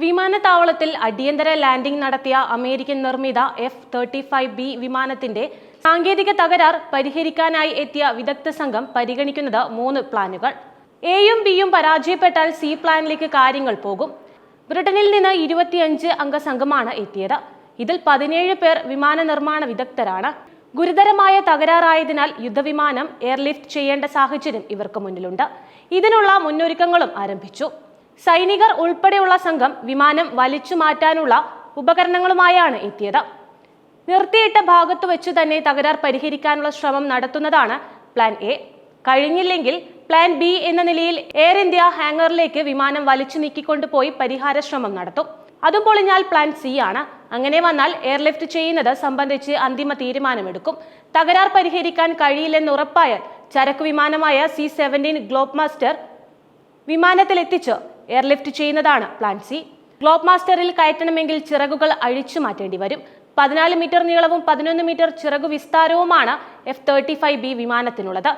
വിമാനത്താവളത്തിൽ അടിയന്തര ലാൻഡിംഗ് നടത്തിയ അമേരിക്കൻ നിർമ്മിത F-35B വിമാനത്തിന്റെ സാങ്കേതിക തകരാർ പരിഹരിക്കാനായി എത്തിയ വിദഗ്ധ സംഘം പരിഗണിക്കുന്നത് 3 പ്ലാനുകൾ. എയും ബിയും പരാജയപ്പെട്ടാൽ സി പ്ലാനിലേക്ക് കാര്യങ്ങൾ പോകും. ബ്രിട്ടനിൽ നിന്ന് 25 അംഗ സംഘമാണ് എത്തിയത്. ഇതിൽ 17 പേർ വിമാന നിർമ്മാണ വിദഗ്ധരാണ്. ഗുരുതരമായ തകരാറായതിനാൽ യുദ്ധവിമാനം എയർലിഫ്റ്റ് ചെയ്യേണ്ട സാഹചര്യം ഇവർക്ക് മുന്നിലുണ്ട്. ഇതിനുള്ള മുന്നൊരുക്കങ്ങളും ആരംഭിച്ചു. സൈനികർ ഉൾപ്പെടെയുള്ള സംഘം വിമാനം വലിച്ചു മാറ്റാനുള്ള ഉപകരണങ്ങളുമായാണ് എത്തിയത്. നിർത്തിയിട്ട ഭാഗത്തു വെച്ചു തന്നെ തകരാർ പരിഹരിക്കാനുള്ള ശ്രമം നടത്തുന്നതാണ് പ്ലാൻ എ. കഴിഞ്ഞില്ലെങ്കിൽ പ്ലാൻ ബി എന്ന നിലയിൽ എയർ ഇന്ത്യ ഹാങ്ങറിലേക്ക് വിമാനം വലിച്ചു നീക്കിക്കൊണ്ടുപോയി പരിഹാര ശ്രമം നടത്തും. അതും പൊളിഞ്ഞാൽ പ്ലാൻ സി ആണ്. അങ്ങനെ വന്നാൽ എയർലിഫ്റ്റ് ചെയ്യുന്നത് സംബന്ധിച്ച് അന്തിമ തീരുമാനമെടുക്കും. തകരാർ പരിഹരിക്കാൻ കഴിയില്ലെന്ന് ഉറപ്പായാൽ ചരക്ക് വിമാനമായ C-17 ഗ്ലോബ് മാസ്റ്റർ വിമാനത്തിലെത്തിച്ച് എയർലിഫ്റ്റ് ചെയ്യുന്നതാണ് പ്ലാൻ സി. ഗ്ലോബ് മാസ്റ്ററിൽ കയറ്റണമെങ്കിൽ ചിറകുകൾ അഴിച്ചു മാറ്റേണ്ടി വരും. 14 മീറ്റർ നീളവും 11 മീറ്റർ ചിറകു വിസ്താരവുമാണ് F-35B വിമാനത്തിനുള്ളത്.